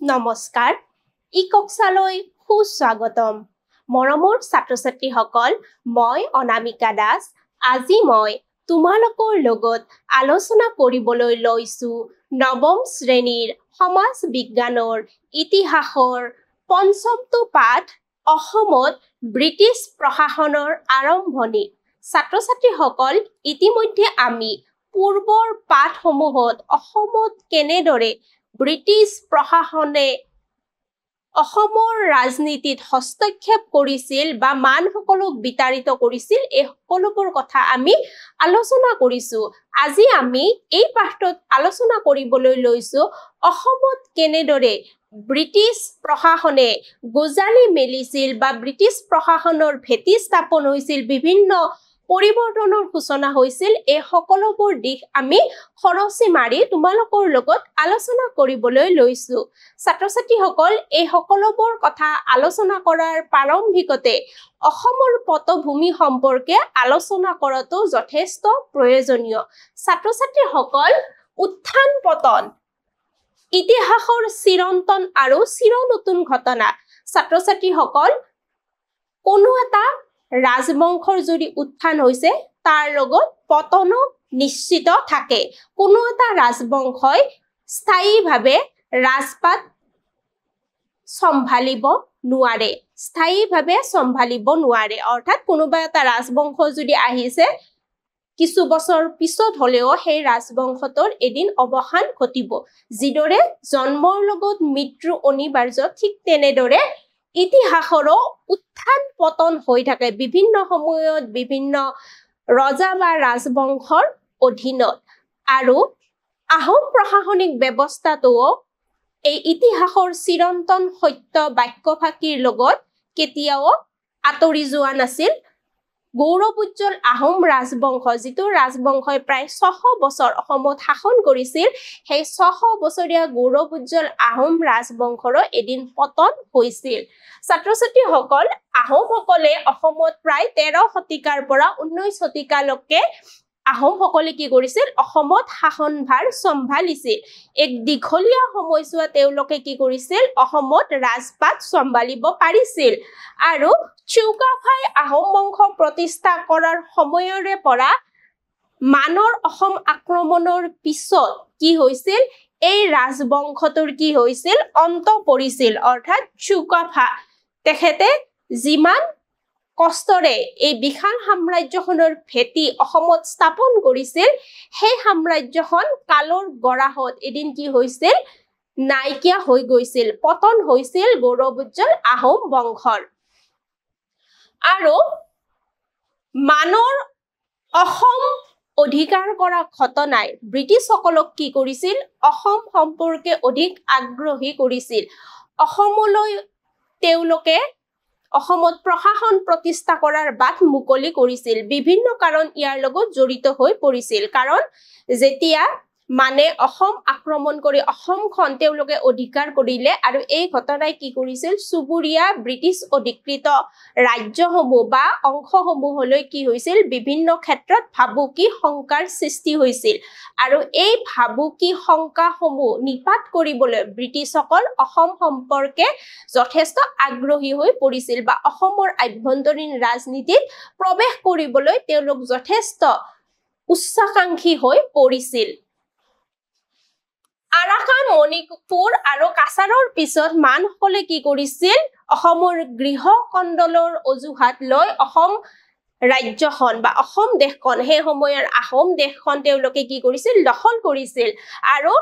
নমস্কাৰ ইকক্সালৈ সুস্বাগতম মৰমৰ ছাত্ৰ-ছাত্ৰীসকল মই অনামিকা দাস আজি মই তোমালোকৰ লগত আলোচনা কৰিবলৈ লৈছো নৱম শ্ৰেণীৰ সমাজ বিজ্ঞানৰ ইতিহাসৰ পঞ্চমটো পাঠ অসমত ব্ৰিটিছ প্ৰশাসনৰ আৰম্ভণি ছাত্ৰ-ছাত্ৰীসকল ইতিমধ্যে আমি পূৰ্বৰ পাঠসমূহত অসমত কেনেদৰে ব্ৰিটিছ প্ৰশাসনে অসমৰ ৰাজনীতিত হস্তক্ষেপ কৰিছিল বা মানসকলক বিতাড়িত কৰিছিল এই সকলোবোৰ কথা আমি আলোচনা কৰিছো আজি আমি এই পাঠত আলোচনা কৰিবলৈ লৈছো অসমত কেনেদৰে ব্ৰিটিছ প্ৰশাসনে গোজালি মেলিছিল বা ব্ৰিটিছ প্ৰশাসনৰ ভেটি স্থাপন হৈছিল বিভিন্ন পৰিৱৰ্তনৰ সূচনা হৈছিল এই সকলোবোৰ দিশ আমি খৰচি মাৰি তোমালোকৰ লগত আলোচনা কৰিবলৈ লৈছো ছাত্ৰ-ছাত্ৰীসকল এই সকলোবোৰ কথা আলোচনা কৰাৰ প্ৰাৰম্ভিকতে অসমৰ পটভূমি সম্পৰ্কে আলোচনা কৰাটো যথেষ্ট প্ৰয়োজনীয় ছাত্ৰ-ছাত্ৰীসকল উত্থান পতন ইতিহাসৰ চিৰন্তন আৰু চিৰনতুন ঘটনা ছাত্ৰ-ছাত্ৰীসকল কোনো এটা ৰাজবংশৰ যদি উত্থান হৈছে তাৰ লগত পতনো নিশ্চিত থাকে কোনো এটা ৰাজবংশই স্থায়ীভাৱে ৰাজপাট সম্ভালিব নোৱাৰে অৰ্থাৎ কোনোবা এটা ৰাজবংশ যদি আহিছে কিছু বছৰ পিছত হলেও সেই ৰাজবংশটোৰ এদিন অৱসান ঘটিব যিদৰে জন্মৰ লগত মৃত্যু অনিবাৰ্য ঠিক তেনেদৰে ইতিহাসৰো উত্থান পতন হৈ থাকে বিভিন্ন সময়ত বিভিন্ন ৰজা বা ৰাজবংশৰ অধীনত আৰু আহোম প্ৰশাসনিক ব্যৱস্থাটোও এই ইতিহাসৰ চিৰন্তন সত্য বাক্যফাঁকিৰ লগত কেতিয়াও আঁতৰি যোৱা নাছিল গৌৰৱোজ্জ্বল আহোম ৰাজবংশ যিটো ৰাজবংশই প্ৰায় 600 বছৰ অসমত শাসন কৰিছিল সেই 600 বছৰীয়া গৌৰৱোজ্জ্বল আহোম ৰাজবংশৰো এদিন পতন হৈছিল ছাত্ৰ-ছাত্ৰীসকল আহোমসকলে অসমত প্ৰায় 13 শতিকাৰ পৰা 19 শতিকালৈকে আহোমসকলে কি কৰিছিল অসমত শাসনভাৰ সম্ভালিছিল এক দীঘলীয়া সময়ছোৱা তেওঁলোকে কি কৰিছিল অসমত ৰাজপাট সম্ভালিব পাৰিছিল আৰু চুকাফাই আহোম বংশ প্ৰতিষ্ঠা কৰাৰ সময়ৰে পৰা মানৰ অসম আক্ৰমণৰ পিছত কি হৈছিল এই ৰাজবংশটোৰ কি হৈছিল অন্ত পৰিছিল অৰ্থাৎ চুকাফা তেখেতে যিমান কষ্টৰে এই বিশাল সাম্ৰাজ্যখনৰ ভেটি অসমত স্থাপন কৰিছিল সেই সাম্ৰাজ্যখন কালৰ গৰাহত এদিন কি হৈছিল নাইকিয়া হৈ গৈছিল পতন হৈছিল গৌৰৱোজ্জ্বল আহোম বংশৰ আৰু মানৰ অসম অধিকাৰ কৰা ঘটনাই ব্ৰিটিছসকলক কি কৰিছিল অসম সম্পৰ্কে অধিক আগ্ৰহী কৰিছিল অসমলৈ তেওঁলোকে অসমত প্ৰশাসন প্ৰতিষ্ঠা কৰাৰ বাট মুকলি কৰিছিল বিভিন্ন কাৰণ ইয়াৰ লগত জড়িত হৈ পৰিছিল কাৰণ যেতিয়া মানে অসম আক্ৰমণ কৰি অসমখন তেওঁলোকে অধিকাৰ কৰিলে আৰু এই ঘটনাই কি কৰিছিল সুবুৰীয়া ব্ৰিটিছ অধিকৃত ৰাজ্যসমূহ বা অংশসমূহলৈ কি হৈছিল বিভিন্ন ক্ষেত্ৰত ভাবুকি শংকাৰ সৃষ্টি হৈছিল আৰু এই ভাবুকি শংকাসমূহ নিপাত কৰিবলৈ ব্ৰিটিছসকল অসম সম্পৰ্কে যথেষ্ট আগ্ৰহী হৈ পৰিছিল বা অসমৰ আভ্যন্তৰীণ ৰাজনীতিত প্ৰৱেশ কৰিবলৈ তেওঁলোক যথেষ্ট উচ্চাকাংক্ষী হৈ পৰিছিল আৰাকান মণিপুৰ আৰু কাছাৰৰ পিছত মানসকলে কি কৰিছিল অসমৰ গৃহ কণ্ডলৰ অজুহাত লৈ অসম ৰাজ্যখন বা অসম দেশখন সেই সময়ৰ আহোম দেশখন তেওঁলোকে কি কৰিছিল দখল কৰিছিল আৰু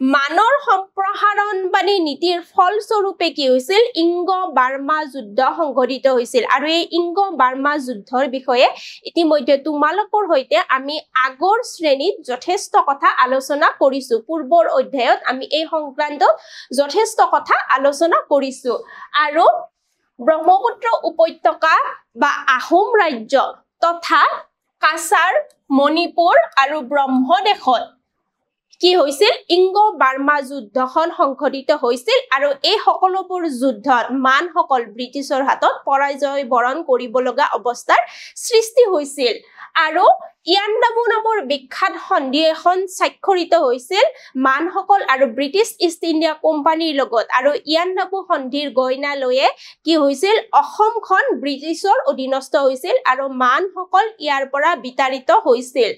মানৰ সম্প্ৰসাৰণবাদী নীতিৰ ফলস্বৰূপে কি হৈছিল ইংগ বাৰ্মা যুদ্ধ সংঘটিত হৈছিল আৰু এই ইংগ বাৰ্মা যুদ্ধৰ বিষয়ে ইতিমধ্যে তোমালোকৰ সৈতে আমি আগৰ শ্ৰেণীত যথেষ্ট কথা আলোচনা কৰিছো পূৰ্বৰ অধ্যায়ত আমি এই সংক্ৰান্তত যথেষ্ট কথা আলোচনা কৰিছো আৰু ব্ৰহ্মপুত্ৰ উপত্যকা বা আহোম ৰাজ্য তথা কাছাৰ মণিপুৰ আৰু ব্ৰহ্মদেশত কি হৈছিল ইংগো বাৰ্মা যুদ্ধখন সংঘটিত হৈছিল আৰু এই সকলোবোৰ যুদ্ধত মানসকল ব্ৰিটিছৰ হাতত পৰাজয় বৰণ কৰিব লগা অৱস্থাৰ সৃষ্টি হৈছিল আৰু ইয়াণ্ডাবু নামৰ বিখ্যাত সন্ধি এখন স্বাক্ষৰিত হৈছিল মানসকল আৰু ব্ৰিটিছ ইষ্ট ইণ্ডিয়া কোম্পানীৰ লগত আৰু ইয়াণ্ডাবু সন্ধিৰ গইনা লৈয়ে কি হৈছিল অসমখন ব্ৰিটিছৰ অধীনস্থ হৈছিল আৰু মানসকল ইয়াৰ পৰা বিতাড়িত হৈছিল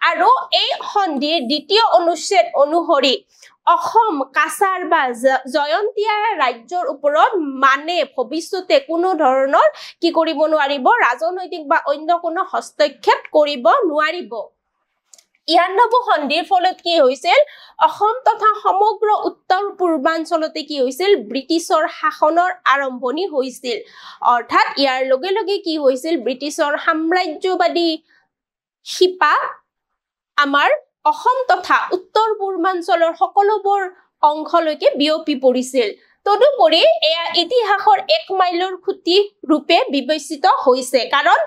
আৰু এই সন্ধিৰ দ্বিতীয় অনুচ্ছেদ অনুসৰি অসম কাছাৰ বা জয়ন্তীয়া ৰাজ্যৰ ওপৰত মানে ভৱিষ্যতে কোনো ধৰণৰ কি কৰিব নোৱাৰিব ৰাজনৈতিক বা অন্য কোনো হস্তক্ষেপ কৰিব নোৱাৰিব ইয়াণ্ডাবু সন্ধিৰ ফলত কি হৈছিল অসম তথা সমগ্ৰ উত্তৰ পূৰ্বাঞ্চলতে কি হৈছিল ব্ৰিটিছৰ শাসনৰ আৰম্ভণি হৈছিল অৰ্থাৎ ইয়াৰ লগে লগে কি হৈছিল ব্ৰিটিছৰ সাম্ৰাজ্যবাদী শিপা আমাৰ অসম তথা উত্তৰ পূৰ্বাঞ্চলৰ সকলোবোৰ অংশলৈকে বিয়পি পৰিছিল তদুপৰি এয়া ইতিহাসৰ এক মাইলৰ খুঁটি ৰূপে বিবেচিত হৈছে কাৰণ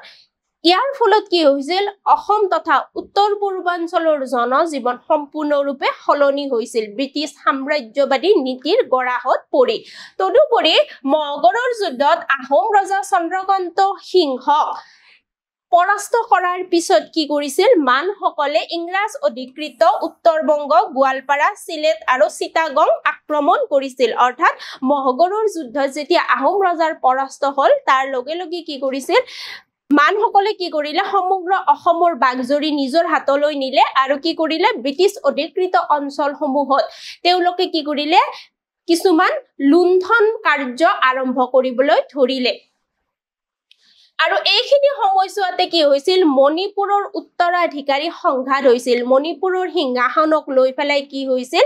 ইয়াৰ ফলত কি হৈছিল অসম তথা উত্তৰ পূৰ্বাঞ্চলৰ জনজীৱন সম্পূৰ্ণৰূপে সলনি হৈছিল ব্ৰিটিছ সাম্ৰাজ্যবাদী নীতিৰ গৰাহত পৰি তদুপৰি মগধৰ যুদ্ধত আহোম ৰজা চন্দ্ৰকান্ত সিংহক পৰাস্ত কৰাৰ পিছত কি কৰিছিল মানসকলে ইংৰাজ অধিকৃত উত্তৰবংগ গোৱালপাৰা সিলেট আৰু চিটাগং আক্ৰমণ কৰিছিল অৰ্থাৎ মগধৰ যুদ্ধত যেতিয়া আহোম ৰজাৰ পৰাস্ত হ'ল তাৰ লগে লগে কি কৰিছিল মানসকলে কি কৰিলে সমগ্ৰ অসমৰ বাগজৰি নিজৰ হাতলৈ নিলে আৰু কি কৰিলে ব্ৰিটিছ অধিকৃত অঞ্চলসমূহত তেওঁলোকে কি কৰিলে কিছুমান লুণ্ঠন কাৰ্য আৰম্ভ কৰিবলৈ ধৰিলে আৰু এইখিনি সময়ছোৱাতে কি হৈছিল মণিপুৰৰ উত্তৰাধিকাৰী সংঘাত হৈছিল মণিপুৰৰ সিংহাসনক লৈ পেলাই কি হৈছিল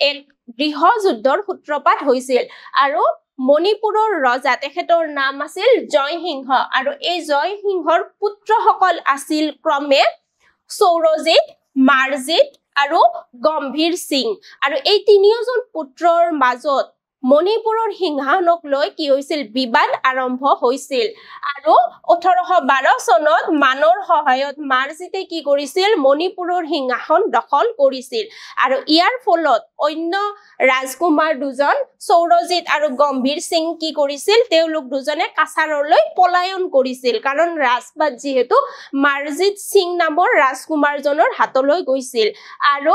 এক গৃহ যুদ্ধৰ সূত্ৰপাত হৈছিল আৰু মণিপুৰৰ ৰজা তেখেতৰ নাম আছিল জয়সিংহ আৰু এই জয়সিংহৰ পুত্ৰসকল আছিল ক্ৰমে সৌৰজিত মাৰ্জিত আৰু গম্ভীৰ সিং আৰু এই তিনিওজন পুত্ৰৰ মাজত মণিপুৰৰ সিংহাসনক লৈ কি হৈছিল বিবাদ আৰম্ভ হৈছিল আৰু 1812 চনত মানৰ সহায়ত মাৰ্জিতে কি কৰিছিল মণিপুৰৰ সিংহাসন দখল কৰিছিল আৰু ইয়াৰ ফলত অন্য ৰাজকুমাৰ দুজন সৌৰজিত আৰু গম্ভীৰ সিং কি কৰিছিল তেওঁলোক দুজনে কাছাৰলৈ পলায়ন কৰিছিল কাৰণ ৰাজপাট যিহেতু মাৰ্জিত সিং নামৰ ৰাজকুমাৰজনৰ হাতলৈ গৈছিল আৰু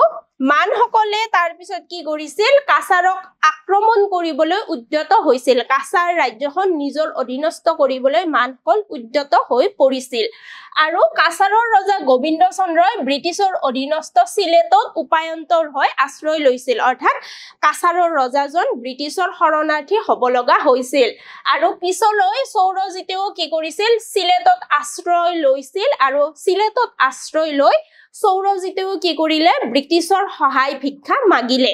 মানসকলে তাৰ পিছত কি কৰিছিল কাছাৰক আক্ৰমণ কৰিবলৈ উদ্যত হৈছিল কাছাৰ ৰাজ্যখন নিজৰ অধীনস্থ কৰিবলৈ মানসকল উদ্যত হৈ পৰিছিল আৰু কাছাৰৰ ৰজা গোবিন্দ চন্দ্ৰই ব্ৰিটিছৰ অধীনস্থ সিলেটত উপায়ন্তৰ হৈ আশ্ৰয় লৈছিল অৰ্থাৎ কাছাৰৰ ৰজাজন ব্ৰিটিছৰ শৰণাৰ্থী হ'ব লগা হৈছিল আৰু পিছলৈ সৌৰজিতেও কি কৰিছিল সিলেটত আশ্ৰয় লৈছিল আৰু সিলেটত আশ্ৰয় লৈ সৌৰজিতেও কি কৰিলে ব্ৰিটিছৰ সহায় ভিক্ষা মাগিলে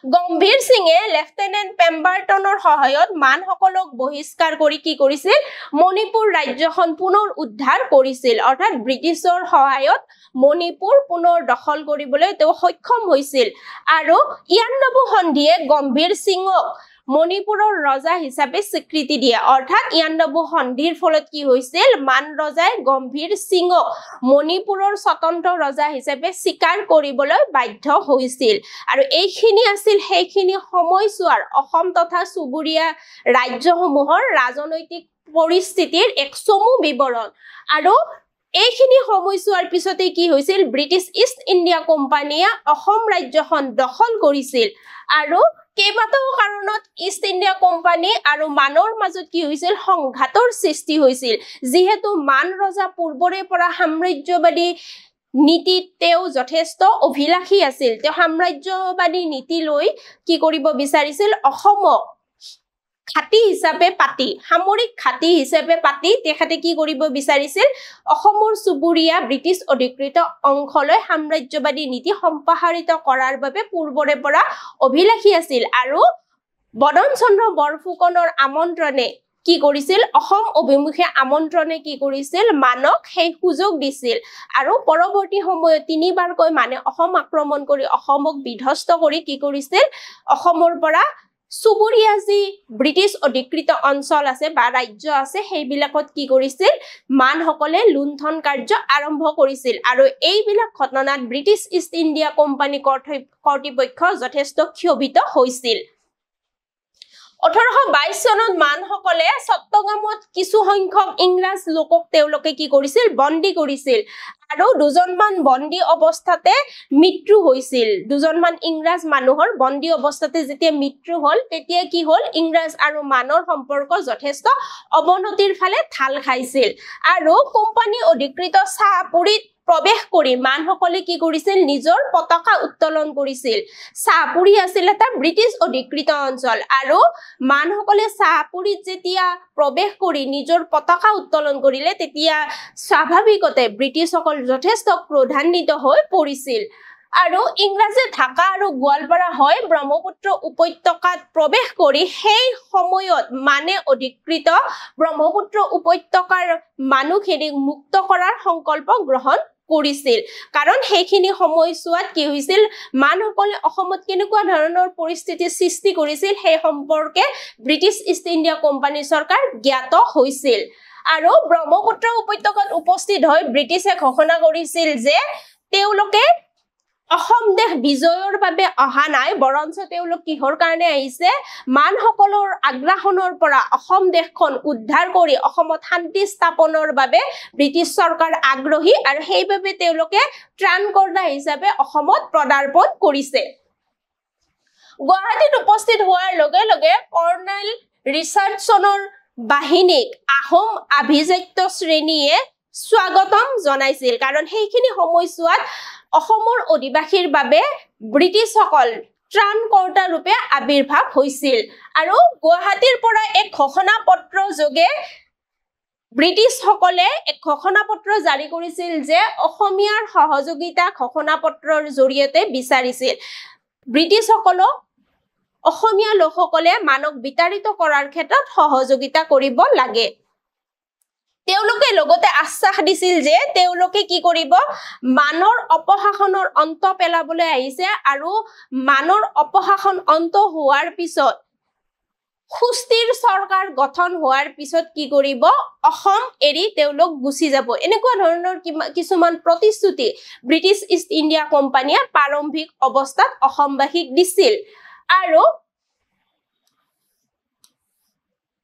গম্ভীৰ সিঙে লেফটেনেণ্ট পেম্বাৰটনৰ সহায়ত মানসকলক বহিষ্কাৰ কৰি কি কৰিছিল মণিপুৰ ৰাজ্যখন পুনৰ উদ্ধাৰ কৰিছিল অৰ্থাৎ ব্ৰিটিছৰ সহায়ত মণিপুৰ পুনৰ দখল কৰিবলৈ তেওঁ সক্ষম হৈছিল আৰু ইয়াণ্ডাবু সন্ধিয়ে গম্ভীৰ সিঙক মণিপুৰৰ ৰজা হিচাপে স্বীকৃতি দিয়ে অৰ্থাৎ ইয়াণ্ডাবু সন্ধিৰ ফলত কি হৈছিল মান ৰজাই গম্ভীৰ সিঙক মণিপুৰৰ স্বতন্ত্ৰ ৰজা হিচাপে স্বীকাৰ কৰিবলৈ বাধ্য হৈছিল আৰু এইখিনি আছিল সেইখিনি সময়ছোৱাৰ অসম তথা চুবুৰীয়া ৰাজ্যসমূহৰ ৰাজনৈতিক পৰিস্থিতিৰ এক চমু বিৱৰণ আৰু এইখিনি সময়ছোৱাৰ পিছতে কি হৈছিল ব্ৰিটিছ ইষ্ট ইণ্ডিয়া কোম্পানীয়ে অসম ৰাজ্যখন দখল কৰিছিল আৰু কেইবাটাও কাৰণত ইষ্ট ইণ্ডিয়া কোম্পানী আৰু মানৰ মাজত কি হৈছিল সংঘাতৰ সৃষ্টি হৈছিল যিহেতু মান ৰজা পূৰ্বৰে পৰা সাম্ৰাজ্যবাদী নীতিত তেওঁ যথেষ্ট অভিলাষী আছিল তেওঁ সাম্ৰাজ্যবাদী নীতি লৈ কি কৰিব বিচাৰিছিল অসমক ঘাটি হিচাপে পাতি সামৰিক ঘাটি হিচাপে পাতি তেখেতে কি কৰিব বিচাৰিছিল অসমৰ চুবুৰীয়া ব্ৰিটিছ অধিকৃত অংশলৈ সাম্ৰাজ্যবাদী নীতি সম্প্ৰসাৰিত কৰাৰ বাবে পূৰ্বৰে পৰা অভিলাষী আছিল আৰু বদন চন্দ্ৰ বৰফুকনৰ আমন্ত্ৰণে কি কৰিছিল অসম অভিমুখে আমন্ত্ৰণে কি কৰিছিল মানক সেই সুযোগ দিছিল আৰু পৰৱৰ্তী সময়ত তিনিবাৰকৈ মানে অসম আক্ৰমণ কৰি অসমক বিধ্বস্ত কৰি কি কৰিছিল অসমৰ পৰা চুবুৰীয়া যি ব্ৰিটিছ অধিকৃত অঞ্চল আছে বা ৰাজ্য আছে সেইবিলাকত কি কৰিছিল মানসকলে লুণ্ঠন কাৰ্য আৰম্ভ কৰিছিল আৰু এইবিলাক ঘটনাত ব্ৰিটিছ ইষ্ট ইণ্ডিয়া কোম্পানী কৰ্তৃপক্ষ যথেষ্ট ক্ষোভিত হৈছিল 1822 চনত মানসকলে চট্টগ্ৰামত কিছু সংখ্যক ইংৰাজ লোকক তেওঁলোকে কি কৰিছিল বন্দী কৰিছিল আৰু দুজনমান বন্দী অৱস্থাতে মৃত্যু হৈছিল দুজনমান ইংৰাজ মানুহৰ বন্দী অৱস্থাতে যেতিয়া মৃত্যু হল তেতিয়া কি হল ইংৰাজ আৰু মানৰ সম্পৰ্ক যথেষ্ট অৱনতিৰ ফালে ঢাল খাইছিল আৰু কোম্পানী অধিকৃত চাহপুৰীত প্ৰৱেশ কৰি মানসকলে কি কৰিছিল নিজৰ পতাকা উত্তোলন কৰিছিল চাহপুৰী আছিল এটা ব্ৰিটিছ অধিকৃত অঞ্চল আৰু মানসকলে চাহপুৰীত যেতিয়া প্ৰৱেশ কৰি নিজৰ পতাকা উত্তোলন কৰিলে তেতিয়া স্বাভাৱিকতে ব্ৰিটিছসকল যথেষ্ট ক্ৰোধান্বিত হৈ পৰিছিল আৰু ইংৰাজে ঢাকা আৰু গোৱালপাৰা হৈ ব্ৰহ্মপুত্ৰ উপত্যকাত প্ৰৱেশ কৰি সেই সময়ত মানে অধিকৃত ব্ৰহ্মপুত্ৰ উপত্যকাৰ মানুহখিনিক মুক্ত কৰাৰ সংকল্প গ্ৰহণ কৰিছিল কাৰণ সেইখিনি সময়ছোৱাত কি হৈছিল মানসকলে অসমত কেনেকুৱা ধৰণৰ পৰিস্থিতিৰ সৃষ্টি কৰিছিল সেই সম্পৰ্কে ব্ৰিটিছ ইষ্ট ইণ্ডিয়া কোম্পানী চৰকাৰ জ্ঞাত হৈছিল আৰু ব্ৰহ্মপুত্ৰ উপত্যকাত উপস্থিত হৈ ব্ৰিটিছে ঘোষণা কৰিছিল যে তেওঁলোকে অসম দেশ বিজয়ৰ বাবে অহা নাই বৰঞ্চ তেওঁলোক কিহৰ কাৰণে আহিছে মানসকলৰ আগ্ৰাসনৰ পৰা অসম দেশখন উদ্ধাৰ কৰি অসমত শান্তি স্থাপনৰ বাবে ব্ৰিটিছ চৰকাৰ আগ্ৰহী আৰু সেইবাবে তেওঁলোকে ত্ৰাণকৰ্তা হিচাপে অসমত পদাৰ্পণ কৰিছে গুৱাহাটীত উপস্থিত হোৱাৰ লগে লগে কৰ্ণেল ৰিচাৰ্ডছনৰ বাহিনীক আহোম আভিজাত্য শ্ৰেণীয়ে স্বাগতম জনাইছিল কাৰণ সেইখিনি সময়ছোৱাত অসমৰ অধিবাসীৰ বাবে ব্ৰিটিছসকল ত্ৰাণকৰ্তা ৰূপে আবিৰ্ভাৱ হৈছিল আৰু গুৱাহাটীৰ পৰা এক ঘোষণা পত্ৰ যোগে ব্ৰিটিছসকলে এক ঘোষণা পত্ৰ জাৰি কৰিছিল যে অসমীয়াৰ সহযোগিতা ঘোষণা পত্ৰৰ জৰিয়তে বিচাৰিছিল ব্ৰিটিছসকলক অসমীয়া লোকসকলে মানক বিতাড়িত কৰাৰ ক্ষেত্ৰত সহযোগিতা কৰিব লাগে তেওঁলোকে লগতে আশ্বাস দিছিল যে তেওঁলোকে কি কৰিব মানৰ অপশাসনৰ অন্ত পেলাবলৈ আহিছে আৰু মানৰ অপশাসন অন্ত হোৱাৰ পিছত সুস্থিৰ চৰকাৰ গঠন হোৱাৰ পিছত কি কৰিব অসম এৰি তেওঁলোক গুচি যাব এনেকুৱা ধৰণৰ কিছুমান প্ৰতিশ্ৰুতি ব্ৰিটিছ ইষ্ট ইণ্ডিয়া কোম্পানীয়ে প্ৰাৰম্ভিক অৱস্থাত অসমবাসীক দিছিল আৰু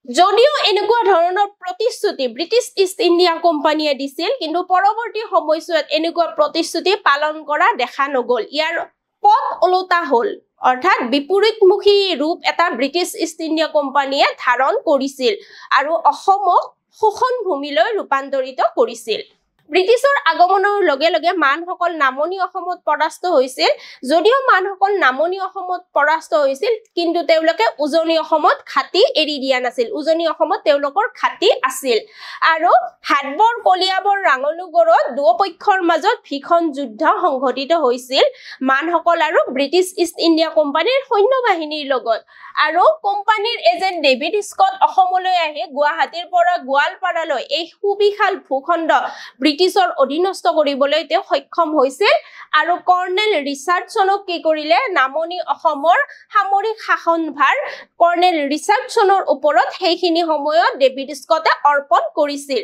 যদিও এনেকুৱা ধৰণৰ প্ৰতিশ্ৰুতি ব্ৰিটিছ ইষ্ট ইণ্ডিয়া কোম্পানীয়ে দিছিল কিন্তু পৰৱৰ্তী সময়ছোৱাত এনেকুৱা প্ৰতিশ্ৰুতি পালন কৰা দেখা নগল ইয়াৰ পথ ওলোটা হল অৰ্থাৎ বিপৰীতমুখী ৰূপ এটা ব্ৰিটিছ ইষ্ট ইণ্ডিয়া কোম্পানীয়ে ধাৰণ কৰিছিল আৰু অসমক শোষণ ভূমিলৈ ৰূপান্তৰিত কৰিছিল ব্ৰিটিছৰ আগমনৰ লগে লগে মানসকল নামনি অসমত পৰাস্ত হৈছিল যদিও মানসকল নামনি অসমত পৰাস্ত হৈছিল কিন্তু তেওঁলোকে উজনি অসমত ঘাটি এৰি দিয়া নাছিল উজনি অসমত তেওঁলোকৰ ঘাটি আছিল আৰু হাতবৰ কলিয়াবৰ ৰাঙলুগড়ত দুয়োপক্ষৰ মাজত ভীষণ যুদ্ধ সংঘটিত হৈছিল মানসকল আৰু ব্ৰিটিছ ইষ্ট ইণ্ডিয়া কোম্পানীৰ সৈন্য বাহিনীৰ লগত আৰু কোম্পানীৰ এজেণ্ট ডেভিড স্কট অসমলৈ আহি গুৱাহাটীৰ পৰা গোৱালপাৰালৈ এই সুবিশাল ভূখণ্ড ব্ৰিটিছৰ অধীনস্থ কৰিবলৈ তেওঁ সক্ষম হৈছিল আৰু কৰ্ণেল ৰিচাৰ্ডছনক কি কৰিলে নামনি অসমৰ সামৰিক শাসনভাৰ কৰ্ণেল ৰিচাৰ্ডছনৰ ওপৰত সেইখিনি সময়ত ডেভিড স্কটে অৰ্পণ কৰিছিল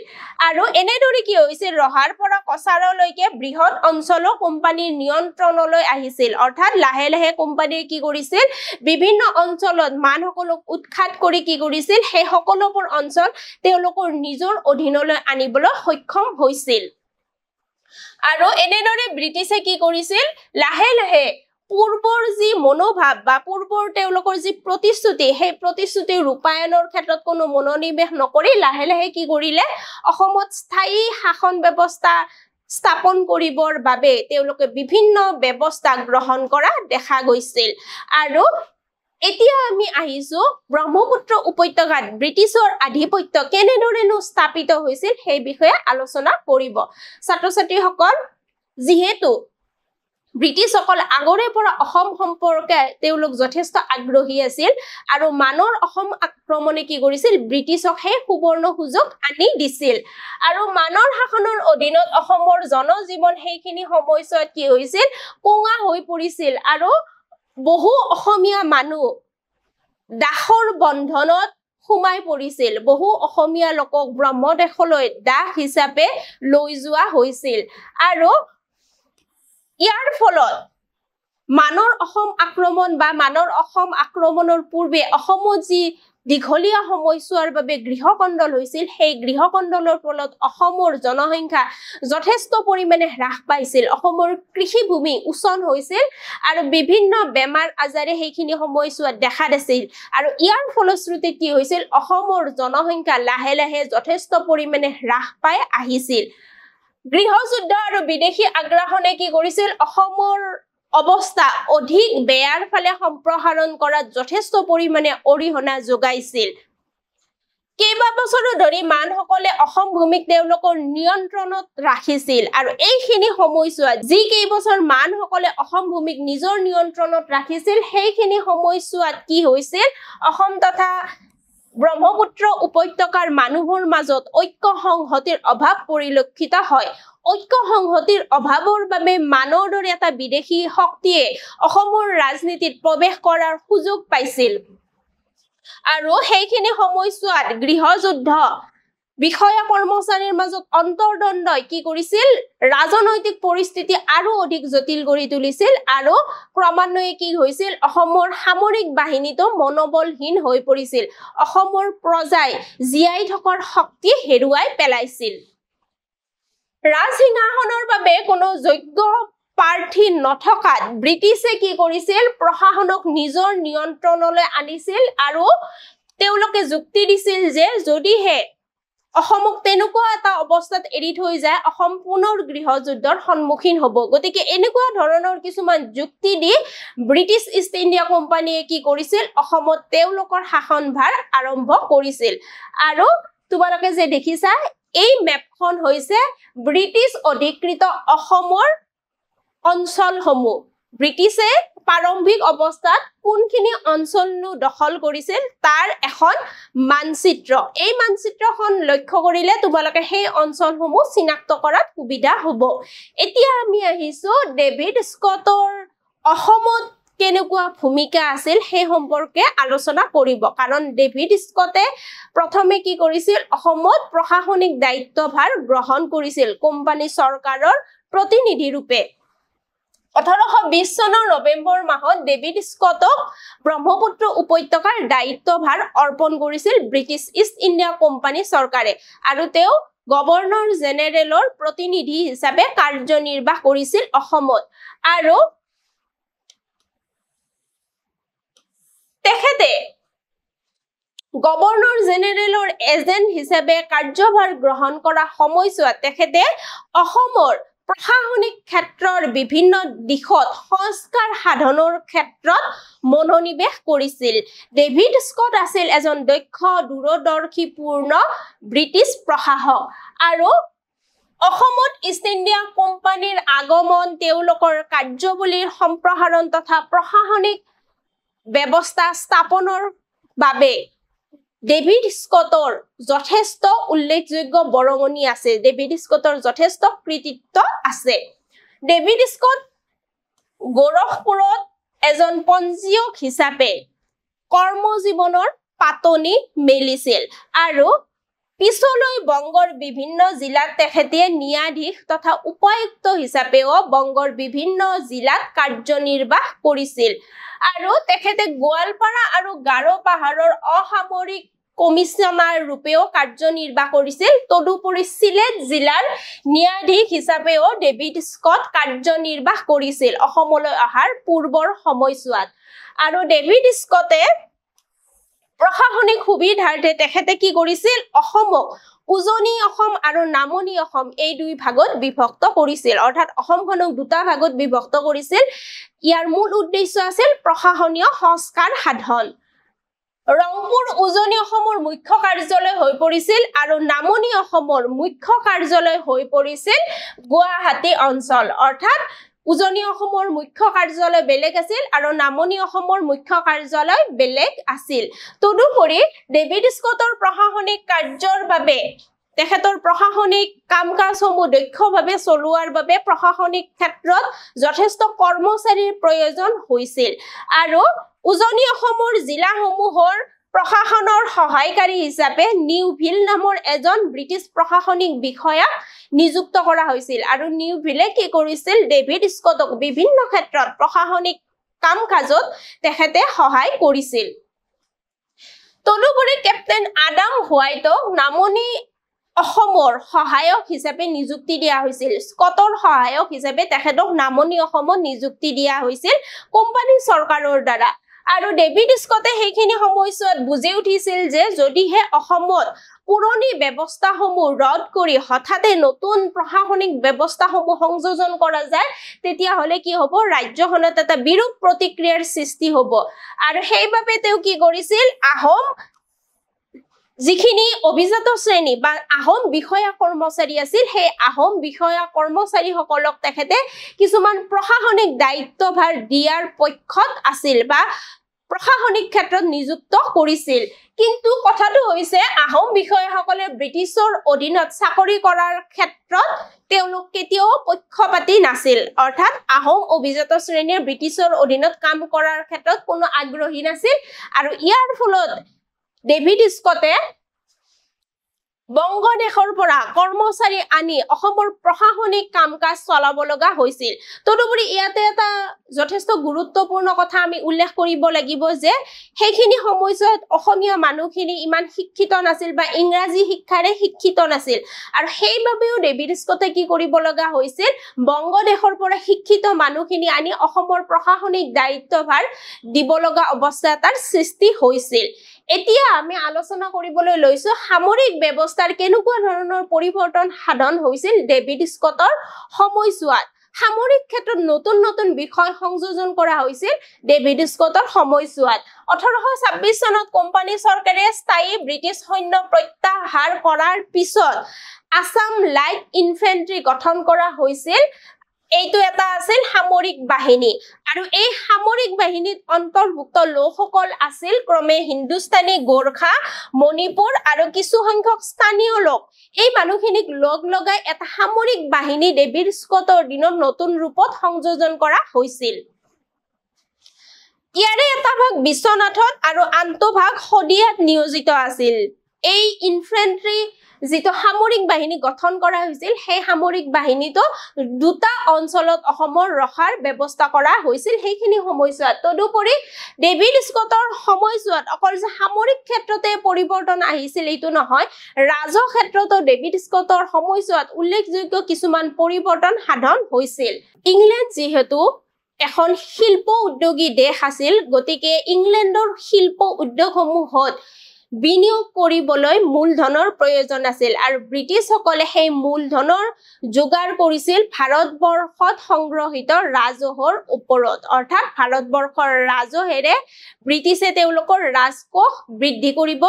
আৰু এনেদৰে কি হৈছিল ৰহাৰ পৰা কছাৰলৈকে বৃহৎ অঞ্চল কোম্পানীৰ নিয়ন্ত্ৰণলৈ আহিছিল অৰ্থাৎ লাহে লাহে কোম্পানীয়ে কি কৰিছিল বিভিন্ন অঞ্চলত মানসকলক উৎখাত কৰি কি কৰিছিল সেই সকলোবোৰ অঞ্চল তেওঁলোকৰ নিজৰ অধীনলৈ আনিবলৈ সক্ষম হৈছিল আৰু এনেদৰে ব্ৰিটিছে কি কৰিছিল লাহে লাহে পূৰ্বৰ যি মনোভাৱ বা পূৰ্বৰ তেওঁলোকৰ যি প্ৰতিশ্ৰুতি সেই প্ৰতিশ্ৰুতি ৰূপায়ণৰ ক্ষেত্ৰত কোনো মনোনিৱেশ নকৰি লাহে লাহে কি কৰিলে অসমত স্থায়ী শাসন ব্যৱস্থা স্থাপন কৰিবৰ বাবে তেওঁলোকে বিভিন্ন ব্যৱস্থা গ্ৰহণ কৰা দেখা গৈছিল আৰু এতিয়া আমি আহিছো ব্ৰহ্মপুত্ৰ উপত্যকাত ব্ৰিটিছৰ আধিপত্য কেনেদৰেনো স্থাপিত হৈছিল সেই বিষয়ে আলোচনা কৰিব ছাত্ৰ ছাত্ৰীসকল যিহেতু ব্ৰিটিছসকল আগৰে পৰা অসম সম্পৰ্কে তেওঁলোক যথেষ্ট আগ্ৰহী আছিল আৰু মানৰ অসম আক্ৰমণে কি কৰিছিল ব্ৰিটিছক সেই সুবৰ্ণ সুযোগ আনি দিছিল আৰু মানৰ শাসনৰ অধীনত অসমৰ জনজীৱন সেইখিনি সময়ছোৱাত কি হৈছিল কোঙা হৈ পৰিছিল আৰু বহু অসমীয়া মানুহ দাসৰ বন্ধনত সোমাই পৰিছিল বহু অসমীয়া লোকক ব্ৰহ্মদেশলৈ দাস হিচাপে লৈ যোৱা হৈছিল আৰু ইয়াৰ ফলত মানৰ অসম আক্ৰমণ বা মানৰ অসম আক্ৰমণৰ পূৰ্বে অসমত যি দীঘলীয়া সময়ছোৱাৰ বাবে গৃহকণ্ডল হৈছিল সেই গৃহকণ্ডলৰ ফলত অসমৰ জনসংখ্যা যথেষ্ট পৰিমাণে হ্ৰাস পাইছিল অসমৰ কৃষিভূমি উচন হৈছিল আৰু বিভিন্ন বেমাৰ আজাৰে সেইখিনি সময়ছোৱাত দেখা দিছিল আৰু ইয়াৰ ফলশ্ৰুতিত কি হৈছিল অসমৰ জনসংখ্যা লাহে লাহে যথেষ্ট পৰিমাণে হ্ৰাস পাই আহিছিল গৃহযুদ্ধ আৰু বিদেশী আগ্ৰাসনে কি কৰিছিল অসমৰ অৱস্থা অধিক বেয়াৰ ফালে সম্প্ৰসাৰণ কৰাত যথেষ্ট পৰিমাণে অৰিহণা যোগাইছিল কেইবা বছৰো ধৰি মানসকলে অসম ভূমিক তেওঁলোকৰ নিয়ন্ত্ৰণত ৰাখিছিল আৰু এইখিনি সময়ছোৱাত যি কেইবছৰ মানসকলে অসম ভূমিক নিজৰ নিয়ন্ত্ৰণত ৰাখিছিল সেইখিনি সময়ছোৱাত কি হৈছিল অসম তথা ব্ৰহ্মপুত্ৰ উপত্যকাৰ মানুহৰ মাজত ঐক্য সংহতিৰ অভাৱ পৰিলক্ষিত হয় ঐক্য সংহতিৰ অভাৱৰ বাবে মানৰ দৰে এটা বিদেশী শক্তিয়ে অসমৰ ৰাজনীতিত প্ৰৱেশ কৰাৰ সুযোগ পাইছিল আৰু সেইখিনি সময়ছোৱাত গৃহযুদ্ধ বিষয়া কৰ্মচাৰীৰ মাজত অন্তৰ্দ্বন্দ্বই কি কৰিছিল ৰাজনৈতিক পৰিস্থিতি আৰু অধিক জটিল কৰি তুলিছিল আৰু ক্ৰমান্বয়ে কি হৈছিল অসমৰ সামৰিক বাহিনীটো মনোবলহীন হৈ পৰিছিল অসমৰ প্ৰজাই জীয়াই থকাৰ শক্তি হেৰুৱাই পেলাইছিল ৰাজসিংহাসনৰ বাবে কোনো যোগ্য প্ৰাৰ্থী নথকাত ব্ৰিটিছে কি কৰিছিল প্ৰশাসনক নিজৰ নিয়ন্ত্ৰণলৈ আনিছিল আৰু তেওঁলোকে যুক্তি দিছিল যে যদিহে অসমক তেনেকুৱা এটা অৱস্থাত এৰি থৈ যায় অসম পুনৰ গৃহযুদ্ধৰ সন্মুখীন হ'ব গতিকে এনেকুৱা ধৰণৰ কিছুমান যুক্তি দি ব্ৰিটিছ ইষ্ট ইণ্ডিয়া কোম্পানীয়ে কি কৰিছিল অসমত তেওঁলোকৰ শাসনভাৰ আৰম্ভ কৰিছিল আৰু তোমালোকে যে দেখিছা এই মেপখন হৈছে ব্ৰিটিছ অধিকৃত অসমৰ অঞ্চলসমূহ ব্ৰিটিছে প্ৰাৰম্ভিক অৱস্থাত কোনখিনি অঞ্চলনো দখল কৰিছিল তাৰ এখন মানচিত্ৰ এই মানচিত্ৰখন লক্ষ্য কৰিলে তোমালোকে সেই অঞ্চলসমূহ চিনাক্ত কৰাত সুবিধা হ'ব এতিয়া আমি আহিছো ডেভিড স্কটৰ অসমত কেনেকুৱা ভূমিকা আছিল সেই সম্পৰ্কে আলোচনা কৰিব কাৰণ ডেভিড স্কটে প্ৰথমে কি কৰিছিল অসমত প্ৰশাসনিক দায়িত্বভাৰ গ্ৰহণ কৰিছিল কোম্পানী চৰকাৰৰ প্ৰতিনিধি ৰূপে 1820 চনৰ নৱেম্বৰ মাহত ডেভিড স্কটক ব্ৰহ্মপুত্ৰ উপত্যকাৰ দায়িত্বভাৰ অৰ্পণ কৰিছিল ব্ৰিটিছ ইষ্ট ইণ্ডিয়া কোম্পানী চৰকাৰে আৰু তেওঁ গভৰ্ণৰ জেনেৰেলৰ প্ৰতিনিধি হিচাপে কাৰ্যনিৰ্বাহ কৰিছিল অসমত আৰু তেখেতে গভৰ্ণৰ জেনেৰেলৰ এজেণ্ট হিচাপে কাৰ্যভাৰ গ্ৰহণ কৰা সময়ছোৱাত তেখেতে অসমৰ প্ৰশাসনিক ক্ষেত্ৰৰ বিভিন্ন দিশত সংস্কাৰ সাধনৰ ক্ষেত্ৰত মনোনিৱেশ কৰিছিল ডেভিড স্কট আছিল এজন দক্ষ দূৰদৰ্শীপূৰ্ণ ব্ৰিটিছ প্ৰশাসক আৰু অসমত ইষ্ট ইণ্ডিয়া কোম্পানীৰ আগমন তেওঁলোকৰ কাৰ্যবলীৰ সম্প্ৰসাৰণ তথা প্ৰশাসনিক ব্যৱস্থা স্থাপনৰ বাবে ডেভিড স্কটৰ যথেষ্ট উল্লেখযোগ্য বৰঙণি আছে ডেভিড স্কটৰ যথেষ্ট কৃতিত্ব আছে ডেভিড স্কট গোৰখপুৰত এজন পঞ্জীয়ক হিচাপে কৰ্মজীৱনৰ পাতনি মেলিছিল আৰু পিছলৈ বংগৰ বিভিন্ন জিলাত তেখেতে ন্যায়াধীশ তথা উপায়ুক্ত হিচাপেও বংগৰ বিভিন্ন জিলাত কাৰ্যনিৰ্বাহ কৰিছিল আৰু তেখেতে গোৱালপাৰা আৰু গাৰো পাহাৰৰ অসামৰিক কমিশনাৰ ৰূপেও কাৰ্যনিৰ্বাহ কৰিছিল তদুপৰি সিলেট জিলাৰ ন্যায়াধীশ হিচাপেও ডেভিড স্কট কাৰ্যনিৰ্বাহ কৰিছিল অসমলৈ অহাৰ পূৰ্বৰ সময়ছোৱাত আৰু ডেভিড স্কটে প্ৰশাসনিক সুবিধাৰ্থে তেখেতে কি কৰিছিল অসমক উজনি অসম আৰু নামনি অসম এই দুই ভাগত বিভক্ত কৰিছিল অৰ্থাৎ অসমখনক দুটা ভাগত বিভক্ত কৰিছিল ইয়াৰ মূল উদ্দেশ্য আছিল প্ৰশাসনীয় সংস্কাৰ সাধন ৰংপুৰ উজনি অসমৰ মুখ্য কাৰ্যালয় হৈ পৰিছিল আৰু নামনি অসমৰ মুখ্য কাৰ্যালয় হৈ পৰিছিল গুৱাহাটী অঞ্চল অৰ্থাৎ উজনি অসমৰ মুখ্য কাৰ্যালয় বেলেগ আছিল আৰু নামনি অসমৰ মুখ্য কাৰ্যালয় বেলেগ আছিল তদুপৰি ডেভিড স্কটৰ প্ৰশাসনিক কাৰ্যৰ বাবে তেখেতৰ প্ৰশাসনিক কাম-কাজসমূহ দক্ষভাৱে চলোৱাৰ বাবে প্ৰশাসনিক ক্ষেত্ৰত যথেষ্ট কৰ্মচাৰীৰ প্ৰয়োজন হৈছিল আৰু উজনি অসমৰ জিলাসমূহৰ প্ৰশাসনৰ সহায়কাৰী হিচাপে নিউভিল নামৰ এজন ব্ৰিটিছ প্ৰশাসনিক বিষয়াক নিযুক্ত কৰা হৈছিল আৰু নিউভিলে কি কৰিছিল ডেভিড স্কটক বিভিন্ন ক্ষেত্ৰত প্ৰশাসনিক কাম-কাজত তেখেতে সহায় কৰিছিল তদুপৰি কেপ্টেইন আডাম হোৱাইটক নামনি অসমৰ সহায়ক হিচাপে নিযুক্তি দিয়া হৈছিল স্কটৰ সহায়ক হিচাপে তেখেতক নামনি অসমত নিযুক্তি দিয়া হৈছিল কোম্পানী চৰকাৰৰ দ্বাৰা আৰু ডেভিড স্কটে সেইখিনি সময়ছোৱাত বুজি উঠিছিল যে যদিহে অসমত পুৰণি ব্যৱস্থাসমূহ ৰদ কৰি হঠাতে নতুন প্ৰশাসনিক ব্যৱস্থাসমূহ সংযোজন কৰা যায় তেতিয়া হলে কি হ'ব ৰাজ্যখনত এটা বিৰূপ প্ৰতিক্ৰিয়াৰ সৃষ্টি হ'ব আৰু সেইবাবে তেওঁ কি কৰিছিল আহোম যিখিনি অভিজাত শ্ৰেণী বা আহোম বিষয়া কৰ্মচাৰী আছিল সেই আহোম বিষয়া কৰ্মচাৰী সকলক তেখেতে কিছুমান প্ৰশাসনিক দায়িত্বভাৰ দিয়াৰ পক্ষত আছিল বা প্ৰশাসনিক ক্ষেত্ৰত নিযুক্ত কৰিছিল কিন্তু কথাটো হৈছে আহোম বিষয়াসকলে ব্ৰিটিছৰ অধীনত চাকৰি কৰাৰ ক্ষেত্ৰত তেওঁলোক কেতিয়াও পক্ষপাতী নাছিল অৰ্থাৎ আহোম অভিজাত শ্ৰেণীৰ ব্ৰিটিছৰ অধীনত কাম কৰাৰ ক্ষেত্ৰত কোনো আগ্ৰহী নাছিল আৰু ইয়াৰ ফলত ডেভিড স্কটে বংগদেশৰ পৰা কৰ্মচাৰী আনি অসমৰ প্ৰশাসনিক কাম-কাজ চলাব লগা হৈছিল তদুপৰি ইয়াতে এটা যথেষ্ট গুৰুত্বপূৰ্ণ কথা আমি উল্লেখ কৰিব লাগিব যে সেইখিনি সময়ছোৱাত অসমীয়া মানুহখিনি ইমান শিক্ষিত নাছিল বা ইংৰাজী শিক্ষাৰে শিক্ষিত নাছিল আৰু সেইবাবেও ডেভিড স্কটে কি কৰিব লগা হৈছিল বংগদেশৰ পৰা শিক্ষিত মানুহখিনি আনি অসমৰ প্ৰশাসনিক দায়িত্বভাৰ দিব লগা অৱস্থা এটাৰ সৃষ্টি হৈছিল এতিয়া আমি আলোচনা কৰিবলৈ লৈছো সামৰিক ব্যৱস্থাৰ কেনেকুৱা ধৰণৰ পৰিৱৰ্তন সাধন হৈছিল ডেভিড স্কটৰ সময়ছোৱাত সামৰিক ক্ষেত্ৰত নতুন নতুন বিষয় সংযোজন কৰা হৈছিল ডেভিড স্কটৰ সময়ছোৱাত 1826 চনত কোম্পানী চৰকাৰে স্থায়ী ব্ৰিটিছ সৈন্য প্ৰত্যাহাৰ কৰাৰ পিছত আসাম লাইট ইনফেন্ট্ৰি গঠন কৰা হৈছিল এইটো এটা আছিল সামৰিক বাহিনী আৰু এই সামৰিক বাহিনীত অন্তৰ্ভুক্ত লোকসকল আছিল ক্ৰমে হিন্দুস্তানী গোৰ্খা মণিপুৰ আৰু কিছু সংখ্যক স্থানীয় লোক এই মানুহখিনিক লগ লগাই এটা সামৰিক বাহিনী ডেভিড স্কটৰ দিনত নতুন ৰূপত সংযোজন কৰা হৈছিল ইয়াৰে এটা ভাগ বিশ্বনাথত আৰু আনটো ভাগ শদিয়াত নিয়োজিত আছিল এই ইনফেন্ট্ৰি যেটো সামৰিক বাহিনী গঠন কৰা হৈছিল সেই সামৰিক বাহিনীটো দুটা অঞ্চলত অসমৰ ৰখাৰ ব্যৱস্থা কৰা হৈছিল সেইখিনি সময়ছোৱাত তদুপৰি ডেভিড স্কটৰ সময়ছোৱাত অকল যে সামৰিক ক্ষেত্ৰতে পৰিৱৰ্তন আহিছিল এইটো নহয় ৰাজহ ক্ষেত্ৰতো ডেভিড স্কটৰ সময়ছোৱাত উল্লেখযোগ্য কিছুমান পৰিৱৰ্তন সাধন হৈছিল ইংলেণ্ড যিহেতু এখন শিল্প উদ্যোগী দেশ আছিল গতিকে ইংলেণ্ডৰ শিল্প উদ্যোগসমূহত বিনিয়োগ কৰিবলৈ মূলধনৰ প্ৰয়োজন আছিল আৰু ব্ৰিটিছসকলে সেই মূলধনৰ যোগাৰ কৰিছিল ভাৰতবৰ্ষত সংগ্ৰহিত ৰাজহৰ ওপৰত অৰ্থাৎ ভাৰতবৰ্ষৰ ৰাজহেৰে ব্ৰিটিছে তেওঁলোকৰ ৰাজকোষ বৃদ্ধি কৰিব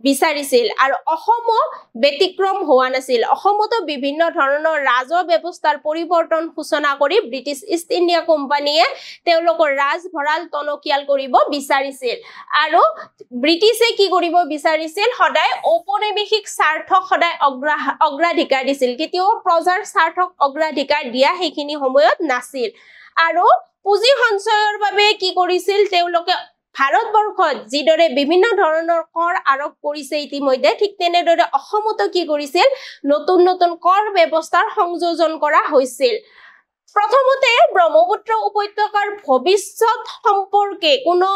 বিচাৰিছিল আৰু অসমো ব্যতিক্ৰম হোৱা নাছিল অসমতো বিভিন্ন ধৰণৰ ৰাজহ ব্যৱস্থাৰ পৰিৱৰ্তন সূচনা কৰি ব্ৰিটিছ ইষ্ট ইণ্ডিয়া কোম্পানীয়ে তেওঁলোকৰ ৰাজভঁৰাল টনকিয়াল কৰিব বিচাৰিছিল আৰু ব্ৰিটিছে কি কৰিব বিচাৰিছিল সদায় ঔপনিৱেশিক স্বাৰ্থক সদায় অগ্ৰাধিকাৰ দিছিল কেতিয়াও প্ৰজাৰ স্বাৰ্থক অগ্ৰাধিকাৰ দিয়া সেইখিনি সময়ত নাছিল আৰু পুঁজি সঞ্চয়ৰ বাবে কি কৰিছিল তেওঁলোকে ভাৰতবৰ্ষত যিদৰে বিভিন্ন ধৰণৰ কৰ আৰোপ কৰিছে ইতিমধ্যে ঠিক তেনেদৰে অসমতো কি কৰিছিল নতুন নতুন কৰ ব্যৱস্থাৰ সংযোজন কৰা হৈছিল প্ৰথমতে ব্ৰহ্মপুত্ৰ উপত্যকাৰ ভৱিষ্যত সম্পৰ্কে কোনো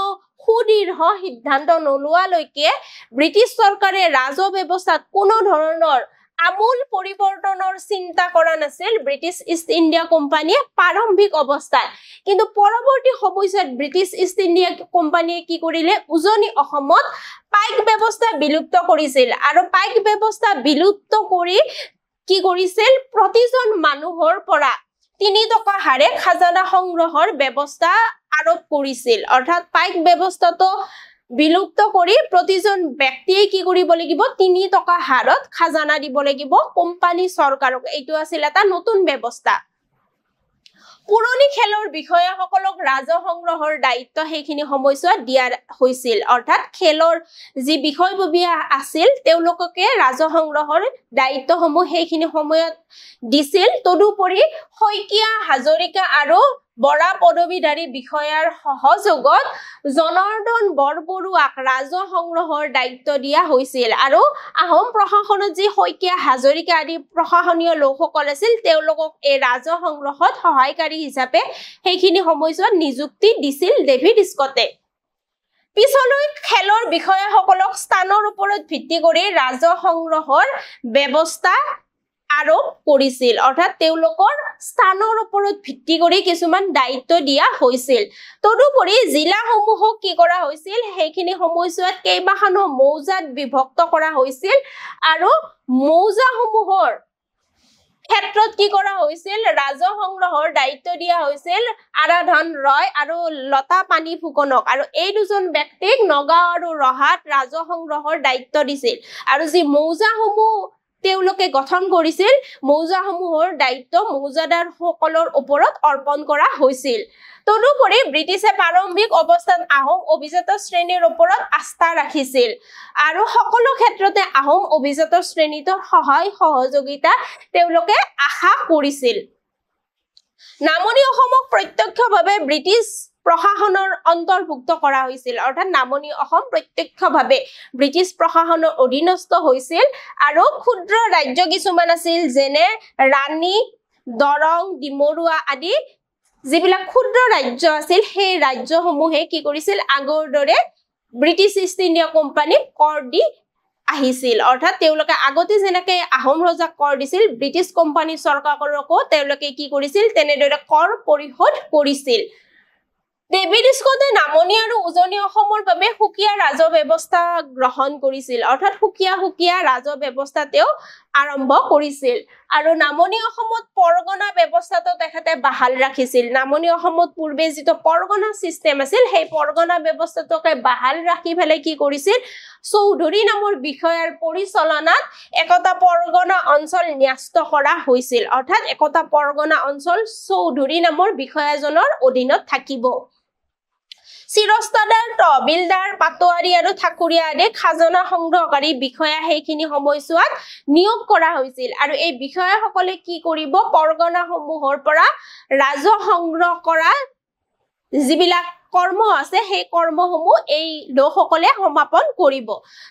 সুদীৰ্ঘ সিদ্ধান্ত নোলোৱালৈকে ব্ৰিটিছ চৰকাৰে ৰাজহ ব্যৱস্থাত কোনো ধৰণৰ আমূল পৰিৱৰ্তনৰ চিন্তা কৰা নাছিল ব্ৰিটিছ ইষ্ট ইণ্ডিয়া কোম্পানীয়ে প্ৰাৰম্ভিক অৱস্থাত কিন্তু পৰৱৰ্তী সময়ত ব্ৰিটিছ ইষ্ট ইণ্ডিয়া কোম্পানীয়ে কি কৰিলে উজনি অসমত পাইক ব্যৱস্থা বিলুপ্ত কৰিছিল আৰু পাইক ব্যৱস্থা বিলুপ্ত কৰি কি কৰিছিল প্ৰতিজন মানুহৰ পৰা 3 টকা হাৰে খাজানা সংগ্ৰহৰ ব্যৱস্থা আৰোপ কৰিছিল অৰ্থাৎ পাইক ব্যৱস্থাটো বিলুপ্ত কৰি প্ৰতিজন ব্যক্তিয়ে কি কৰিব লাগিব 3 টকা হাৰত খাজানা দিব লাগিব কোম্পানী চৰকাৰক এইটো আছিল এটা নতুন ব্যৱস্থা পুৰণি খেলৰ বিষয়াসকলক ৰাজহ সংগ্ৰহৰ দায়িত্ব সেইখিনি সময়ছোৱাত দিয়া হৈছিল অৰ্থাৎ খেলৰ যি বিষয়ববীয়া আছিল তেওঁলোককে ৰাজহ সংগ্ৰহৰ দায়িত্বসমূহ সেইখিনি সময়ত দিছিল তদুপৰি শইকীয়া হাজৰিকা আৰু বৰা পদবীধাৰী বিষয়াৰ সহযোগত জনাৰ্দন বৰবৰুৱাক ৰাজহ সংগ্ৰহৰ দায়িত্ব দিয়া হৈছিল আৰু আহোম প্ৰশাসনত যি শইকীয়া হাজৰিকা আদি প্ৰশাসনীয় লোকসকল আছিল তেওঁলোকক এই ৰাজহ সংগ্ৰহত সহায়কাৰী হিচাপে সেইখিনি সময়ছোৱাত নিযুক্তি দিছিল ডেভিড স্কটে পিছলৈ খেলৰ বিষয়াসকলক স্থানৰ ওপৰত ভিত্তি কৰি ৰাজহ সংগ্ৰহৰ ব্যৱস্থা আৰোপ কৰিছিল অৰ্থাৎ তেওঁলোকৰ স্থানৰ ওপৰত ভিত্তি কৰি কিছুমান দায়িত্ব দিয়া হৈছিল তদুপৰি জিলাসমূহক কি কৰা হৈছিল সেইখিনি সময়ছোৱাত কেইবাখনো মৌজাত বিভক্ত কৰা হৈছিল আৰু মৌজাসমূহৰ ক্ষেত্ৰত কি কৰা হৈছিল ৰাজহ সংগ্ৰহৰ দায়িত্ব দিয়া হৈছিল আৰাধন ৰয় আৰু লতা পানী ফুকনক আৰু এই দুজন ব্যক্তিক নগাঁও আৰু ৰহাত ৰাজহ সংগ্ৰহৰ দায়িত্ব দিছিল আৰু যি মৌজাসমূহ তেওঁলোকে গঠন কৰিছিল মৌজাসমূহৰ দায়িত্ব মৌজাদাৰ সকলৰ ওপৰত অৰ্পণ কৰা হৈছিল তদুপৰি ব্ৰিটিছে প্ৰাৰম্ভিক অৱস্থাত আহোম অভিজাত শ্ৰেণীৰ ওপৰত আস্থা ৰাখিছিল আৰু সকলো ক্ষেত্ৰতে আহোম অভিজাত শ্ৰেণীৰ সহায় সহযোগিতা তেওঁলোকে আশা কৰিছিল নামনি অসমক প্ৰত্যক্ষভাৱে ব্ৰিটিছ প্ৰশাসনৰ অন্তৰ্ভুক্ত কৰা হৈছিল অৰ্থাৎ নামনি অসম প্ৰত্যক্ষভাৱে ব্ৰিটিছ প্ৰশাসনৰ অধীনস্থ হৈছিল আৰু ক্ষুদ্ৰ ৰাজ্য কিছুমান আছিল যেনে ৰাণী দৰং ডিমৰুৱা আদি যিবিলাক ক্ষুদ্ৰ ৰাজ্য আছিল সেই ৰাজ্যসমূহে কি কৰিছিল আগৰ দৰে ব্ৰিটিছ ইষ্ট ইণ্ডিয়া কোম্পানীক কৰ দি আহিছিল অৰ্থাৎ তেওঁলোকে আগতে যেনেকৈ আহোম ৰজাক কৰ দিছিল ব্ৰিটিছ কোম্পানী চৰকাৰকো তেওঁলোকে কি কৰিছিল তেনেদৰে কৰ পৰিশোধ কৰিছিল ডেভিড স্কটে নামনি আৰু উজনি অসমৰ বাবে সুকীয়া ৰাজহ ব্যৱস্থা গ্ৰহণ কৰিছিল অৰ্থাৎ সুকীয়া ৰাজহ ব্যৱস্থা তেওঁ আৰম্ভ কৰিছিল আৰু নামনি অসমত পৰগনা ব্যৱস্থাটো তেখেতে বাহাল ৰাখিছিল নামনি অসমত পূৰ্বে যিটো পৰগনা সিস্টেম আছিল সেই পৰগনা ব্যৱস্থাটোকে বাহাল ৰাখি ফেলে কি কৰিছিল চৌধুৰী নামৰ বিষয়াৰ পৰিচালনাত একতা পৰগনা অঞ্চল ন্যস্ত কৰা হৈছিল অৰ্থাৎ একতা পৰগনা অঞ্চল চৌধুৰী নামৰ বিষয়াজনৰ অধীনত থাকিব চিৰস্তাদাৰ তহবিলদাৰ পাটোৱাৰী আৰু ঠাকুৰীয়া আদি খাজনা সংগ্ৰহকাৰী বিষয়া সেইখিনি সময়ছোৱাত নিয়োগ কৰা হৈছিল আৰু এই বিষয়াসকলে কি কৰিব পৰগনাসমূহৰ পৰা ৰাজহ সংগ্ৰহ কৰা যিবিলাক কৰ্ম আছে সেই কৰ্মসমূহ এই লোকসকলে সমাপন কৰিব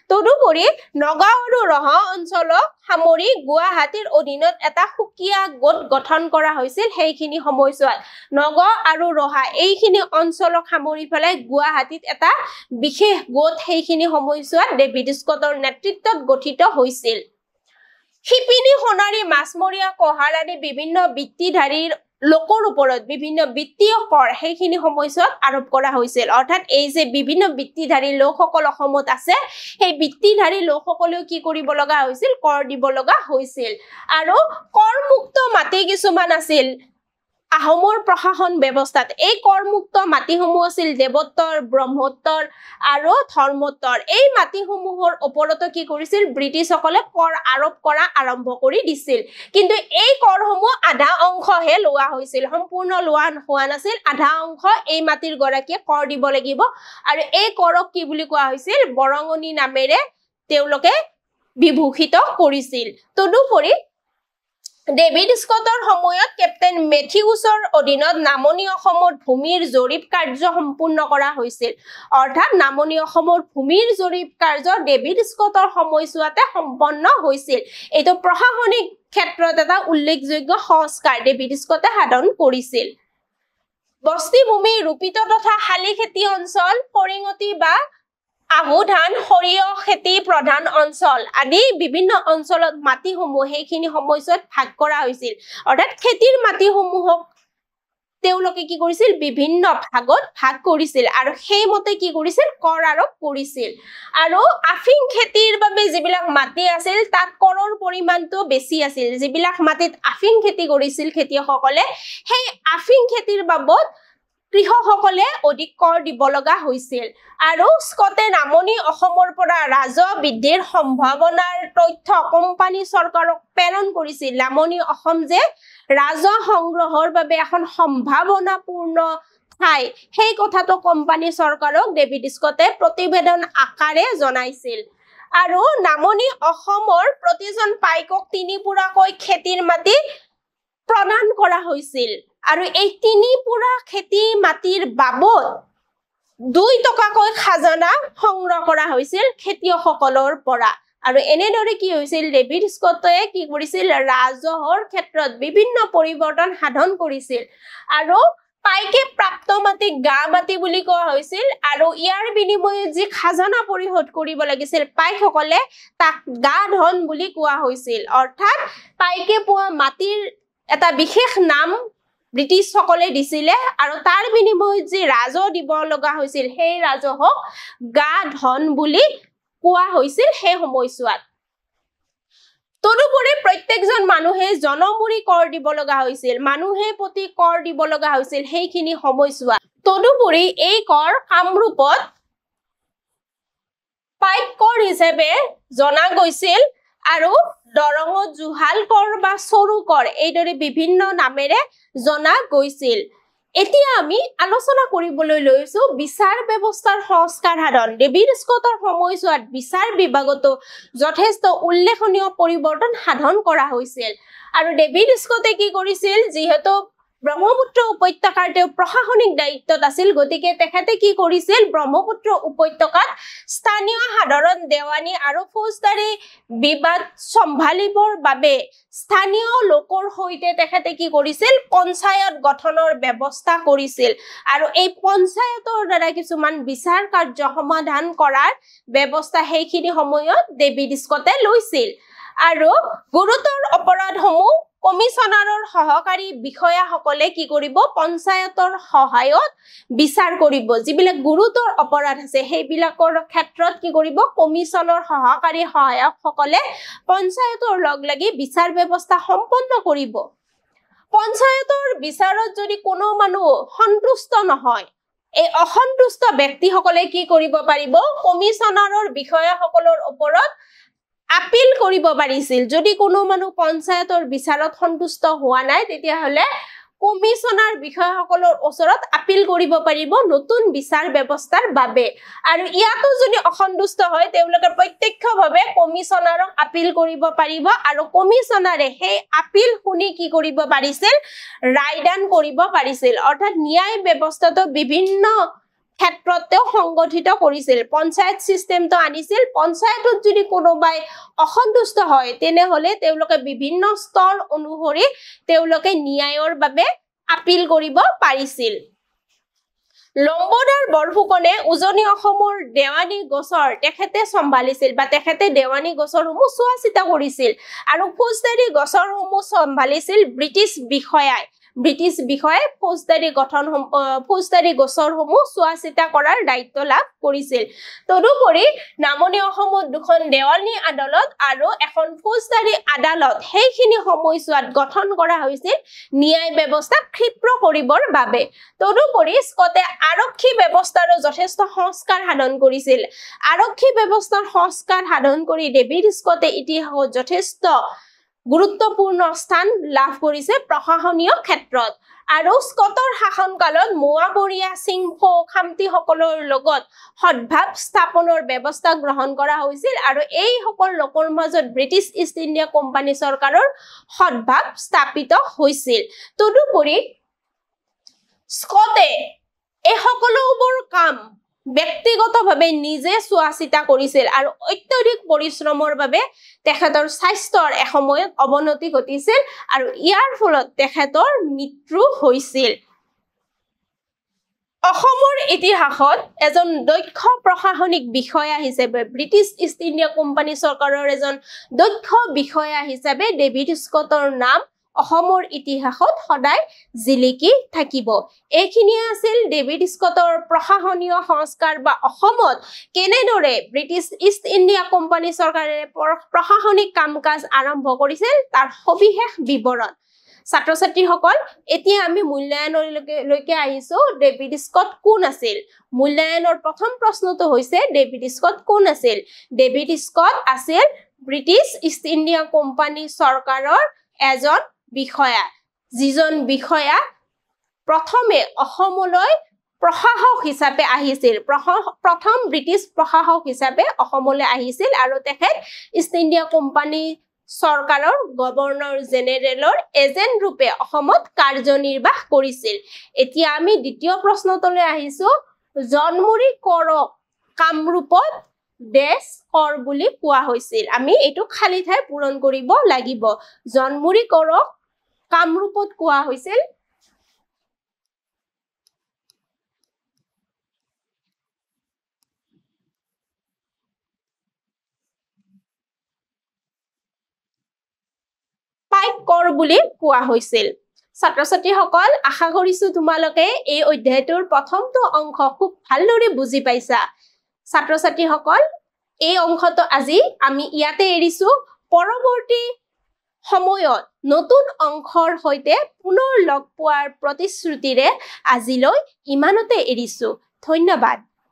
তদুপৰি নগাঁও আৰু ৰহা অঞ্চলক সামৰি গুৱাহাটীৰ অধীনত এটা সুকীয়া গোট গঠন কৰা হৈছিল সেইখিনি সময়ছোৱাত নগাঁও আৰু ৰহা এইখিনি অঞ্চলক সামৰি পেলাই গুৱাহাটীত এটা বিশেষ গোট সেইখিনি সময়ছোৱাত ডেভিড স্কটৰ নেতৃত্বত গঠিত হৈছিল শিপিনী সোণাৰী মাছমৰীয়া কহাৰ আদি বিভিন্ন বৃত্তিধাৰীৰ লোকৰ ওপৰত বিভিন্ন বৃত্তীয় কৰ সেইখিনি সময়ছোৱাত আৰোপ কৰা হৈছিল অৰ্থাৎ এই যে বিভিন্ন বৃত্তিধাৰী লোকসকল অসমত আছে সেই বৃত্তিধাৰী লোকসকলেও কি কৰিব লগা হৈছিল কৰ দিব লগা হৈছিল আৰু কৰমুক্ত মাটি কিছুমান আছিল আহোমৰ প্ৰশাসন ব্যৱস্থাত এই কৰমুক্ত মাটিসমূহ আছিল দেৱোত্তৰ ব্ৰহ্মোত্তৰ আৰু ধৰ্মোত্তৰ এই মাটিসমূহৰ ওপৰতো কি কৰিছিল ব্ৰিটিছসকলে কৰ আৰোপ কৰা আৰম্ভ কৰি দিছিল কিন্তু এই কৰসমূহ আধা অংশহে লোৱা হৈছিল সম্পূৰ্ণ লোৱা হোৱা নাছিল আধা অংশ এই মাটিৰ গৰাকীয়ে কৰ দিব লাগিব আৰু এই কৰক কি বুলি কোৱা হৈছিল বৰঙনি নামেৰে তেওঁলোকে বিভূষিত কৰিছিল তদুপৰি ডেভিড স্কটৰ সময়ত কেপ্টেইন মেথিউছৰ অধীনত নামনি অসমৰ ভূমিৰ জৰীপ কাৰ্য সম্পূৰ্ণ কৰা হৈছিল অৰ্থাৎ নামনি অসমৰ ভূমিৰ জৰীপ কাৰ্য ডেভিড স্কটৰ সময়ছোৱাতে সম্পন্ন হৈছিল এইটো প্ৰশাসনিক ক্ষেত্ৰত এটা উল্লেখযোগ্য সংস্কাৰ ডেভিড স্কটে সাধন কৰিছিল বস্তি ভূমি ৰূপিত তথা শালি খেতি অঞ্চল ফৰিঙতি বা আহু ধান সৰিয়হ খেতি প্ৰধান অঞ্চল আদি বিভিন্ন অঞ্চলত মাটিসমূহ সেইখিনি সময়ছোৱাত ভাগ কৰা হৈছিল অৰ্থাৎ খেতিৰ মাটিসমূহক তেওঁলোকে কি কৰিছিল বিভিন্ন ভাগত ভাগ কৰিছিল আৰু সেইমতে কি কৰিছিল কৰ আৰোপ কৰিছিল আৰু আফিং খেতিৰ বাবে যিবিলাক মাটি আছিল তাত কৰৰ পৰিমাণটো বেছি আছিল যিবিলাক মাটিত আফিং খেতি কৰিছিল খেতিয়কসকলে সেই আফিং খেতিৰ বাবদ কৃষকসকলে অধিক কৰ দিব লগা হৈছিল আৰু স্কটে নামনি অসমৰ পৰা ৰাজহ বৃদ্ধিৰ সম্ভাৱনাৰ তথ্য কোম্পানী চৰকাৰক প্ৰেৰণ কৰিছিল নামনি অসম যে ৰাজহ সংগ্ৰহৰ বাবে এখন সম্ভাৱনাপূৰ্ণ ঠাই সেই কথাটো কোম্পানী চৰকাৰক ডেভিড স্কটে প্ৰতিবেদন আকাৰে জনাইছিল আৰু নামনি অসমৰ প্ৰতিজন পাইকক 3 পুৰাকৈ খেতিৰ মাটি প্ৰদান কৰা হৈছিল আৰু এই 3 পুৰা খেতি মাটিৰ বাবদ 2 টকাকৈ খাজানা সংগ্ৰহ কৰা হৈছিল খেতিয়কসকলৰ পৰা আৰু এনেদৰে কি হৈছিল ডেভিড স্কটে কি কৰিছিল ৰাজহৰ ক্ষেত্ৰত বিভিন্ন পৰিৱৰ্তন সাধন কৰিছিল আৰু পাইকে প্ৰাপ্ত মাটি গা মাটি বুলি কোৱা হৈছিল আৰু ইয়াৰ বিনিময়ত যি খাজানা পৰিশোধ কৰিব লাগিছিল পাইকসকলে তাক গা ধন বুলি কোৱা হৈছিল অৰ্থাৎ পাইকে পোৱা মাটিৰ এটা বিশেষ নাম ব্ৰিটিছ সকলে দিছিলে আৰু তাৰ বিনিময়ত যি ৰাজহ দিব লগা হৈছিল সেই ৰাজহক গা ধন বুলি কোৱা হৈছিল সেই সময়ছোৱাত তদুপৰি প্ৰত্যেকজন মানুহে জনমুৰি কৰ দিব লগা হৈছিল মানুহে প্ৰতি কৰ দিব লগা হৈছিল সেইখিনি সময়ছোৱাত তদুপৰি এই কৰ কামৰূপত পাইক কৰ হিচাপে জনা গৈছিল আৰু দৰঙত জুহাল কৰ বা সৰু কৰ এইদৰে বিভিন্ন নামেৰে জনা গৈছিল এতিয়া আমি আলোচনা কৰিবলৈ লৈছো বিচাৰ ব্যৱস্থাৰ সংস্কাৰ সাধন ডেভিড স্কটৰ সময়ছোৱাত বিচাৰ বিভাগতো যথেষ্ট উল্লেখনীয় পৰিৱৰ্তন সাধন কৰা হৈছিল আৰু ডেভিড স্কটে কি কৰিছিল যিহেতু ব্ৰহ্মপুত্ৰ উপত্যকাৰ তেওঁ প্ৰশাসনিক দায়িত্বত আছিল গতিকে তেখেতে কি কৰিছিল ব্ৰহ্মপুত্ৰ উপত্যকাত স্থানীয় সাধাৰণ দেৱানী আৰু ফৌজদাৰী বিবাদ সম্ভালিবৰ বাবে স্থানীয় লোকৰ সৈতে তেখেতে কি কৰিছিল পঞ্চায়ত গঠনৰ ব্যৱস্থা কৰিছিল আৰু এই পঞ্চায়তৰ দ্বাৰা কিছুমান বিচাৰ কাৰ্য সমাধান কৰাৰ ব্যৱস্থা সেইখিনি সময়ত ডেভিড স্কটে লৈছিল আৰু গুৰুতৰ অপৰাধসমূহ কমিশনাৰৰ সহকাৰী বিষয়াসকলে কি কৰিব পঞ্চায়তৰ সহায়ত বিচাৰ কৰিব যিবিলাক গুৰুতৰ অপৰাধ আছে সেইবিলাকৰ ক্ষেত্ৰত কি কৰিব কমিশনৰ সহকাৰী সহায়কসকলে পঞ্চায়তৰ লগ লাগি বিচাৰ ব্যৱস্থা সম্পন্ন কৰিব পঞ্চায়তৰ বিচাৰত যদি কোনো মানুহ সন্তুষ্ট নহয় এই অসন্তুষ্ট ব্যক্তিসকলে কি কৰিব পাৰিব কমিশনাৰৰ বিষয়াসকলৰ ওপৰত আপিল কৰিব পাৰিছিল যদি কোনো মানুহ পঞ্চায়তৰ বিচাৰত সন্তুষ্ট হোৱা নাই তেতিয়া হলে কমিশনাৰ বিষয়াসকলৰ ওচৰত আপিল কৰিব পাৰিব নতুন বিচাৰ ব্যৱস্থাৰ বাবে আৰু ইয়াতো যদি অসন্তুষ্ট হয় তেওঁলোকে প্ৰত্যক্ষভাৱে কমিশনাৰক আপিল কৰিব পাৰিব আৰু কমিশনাৰে সেই আপিল শুনি কি কৰিব পাৰিছিল ৰায়দান কৰিব পাৰিছিল অৰ্থাৎ ন্যায় ব্যৱস্থাটো বিভিন্ন ক্ষেত্ৰতে সংগঠিত কৰিছিল পঞ্চায়ত সিস্টেমটো আনিছিল পঞ্চায়তত যদি কোনোবাই অসন্তুষ্ট হয় তেনেহলে তেওঁলোকে বিভিন্ন স্তৰ অনুসৰি তেওঁলোকে ন্যায়ৰ বাবে আপিল কৰিব পাৰিছিল লম্বদাৰ বৰফুকনে উজনি অসমৰ দেৱানী গোচৰ তেখেতে সম্ভালিছিল বা তেখেতে দেৱানী গোচৰসমূহ চোৱা চিতা কৰিছিল আৰু ফৌজদাৰী গোচৰসমূহ সম্ভালিছিল ব্ৰিটিছ বিষয়াই ফৌজদাৰী গোচৰসমূহ চোৱা চিতা কৰাৰ দায়িত্ব লাভ কৰিছিল তদুপৰি নামনি অসমত দুখন দেৱানী আদালত আৰু এখন ফৌজদাৰী আদালত সেইখিনি সময়ছোৱাত গঠন কৰা হৈছিল ন্যায় ব্যৱস্থা ক্ষীপ্ৰ কৰিবৰ বাবে তদুপৰি স্কটে আৰক্ষী ব্যৱস্থাৰো যথেষ্ট সংস্কাৰ সাধন কৰিছিল আৰক্ষী ব্যৱস্থাৰ সংস্কাৰ সাধন কৰি ডেভিড স্কটে ইতিহাসত যথেষ্ট গুৰুত্বপূৰ্ণ স্থান লাভ কৰিছে প্ৰশাসনীয় ক্ষেত্ৰত আৰু স্কটৰ শাসনকালত মোৱাবৰীয়া সিংফো খামতিসকলৰ লগত সদ্ভাৱ স্থাপনৰ ব্যৱস্থা গ্ৰহণ কৰা হৈছিল আৰু এই সকল লোকৰ মাজত ব্ৰিটিছ ইষ্ট ইণ্ডিয়া কোম্পানী চৰকাৰৰ সদ্ভাৱ স্থাপিত হৈছিল তদুপৰি স্কটে এই সকলোবোৰ কাম ব্যক্তিগতভাৱে নিজে চোৱা চিতা কৰিছিল আৰু অত্যধিক পৰিশ্ৰমৰ বাবে তেখেতৰ স্বাস্থ্যৰ এসময়ত অৱনতি ঘটিছিল আৰু ইয়াৰ ফলত তেখেতৰ মৃত্যু হৈছিল অসমৰ ইতিহাসত এজন দক্ষ প্ৰশাসনিক বিষয়া হিচাপে ব্ৰিটিছ ইষ্ট ইণ্ডিয়া কোম্পানী চৰকাৰৰ এজন দক্ষ বিষয়া হিচাপে ডেভিড স্কটৰ নাম অসমৰ ইতিহাসত সদায় জিলিকি থাকিব এইখিনি আছিল ডেভিড স্কটৰ প্ৰশাসনীয় সংস্কাৰ বা অসমত কেনেদৰে ব্ৰিটিছ ইষ্ট ইণ্ডিয়া কোম্পানী চৰকাৰে প্ৰশাসনিক কাম-কাজ আৰম্ভ কৰিছিল তাৰ সবিশেষ বিৱৰণ ছাত্ৰ ছাত্ৰীসকল এতিয়া আমি মূল্যায়নলৈকে আহিছো ডেভিড স্কট কোন আছিল মূল্যায়নৰ প্ৰথম প্ৰশ্নটো হৈছে ডেভিড স্কট কোন আছিল ডেভিড স্কট আছিল ব্ৰিটিছ ইষ্ট ইণ্ডিয়া কোম্পানী চৰকাৰৰ এজন বিষয়া যিজন বিষয়া প্ৰথমে অসমলৈ প্ৰশাসক হিচাপে আহিছিল প্ৰথম ব্ৰিটিছ প্ৰশাসক হিচাপে অসমলৈ আহিছিল আৰু তেখেত ইষ্ট ইণ্ডিয়া কোম্পানী চৰকাৰৰ গভৰ্ণৰ জেনেৰেলৰ এজেণ্ট ৰূপে অসমত কাৰ্যনিৰ্বাহ কৰিছিল এতিয়া আমি দ্বিতীয় প্ৰশ্নটোলৈ আহিছো জন্মুৰি কৰক কামৰূপত দেশ কৰ বুলি কোৱা হৈছিল আমি এইটো খালি ঠাই পূৰণ কৰিব লাগিব জন্মুৰি কৰক কামৰূপত কোৱা হৈছিল পাইক কৰ বুলি কোৱা হৈছিল ছাত্ৰ-ছাত্ৰীসকল আশা কৰিছো তোমালোকে এই অধ্যায়টোৰ প্ৰথমটো অংশ খুব ভালদৰে বুজি পাইছা ছাত্ৰ-ছাত্ৰীসকল এই অংশটো আজি আমি ইয়াতে এৰিছো পৰৱৰ্তী সময়ত নতুন অংশৰ সৈতে পুনৰ লগ পোৱাৰ প্ৰতিশ্ৰুতিৰে আজিলৈ ইমানতে এৰিছো ধন্যবাদ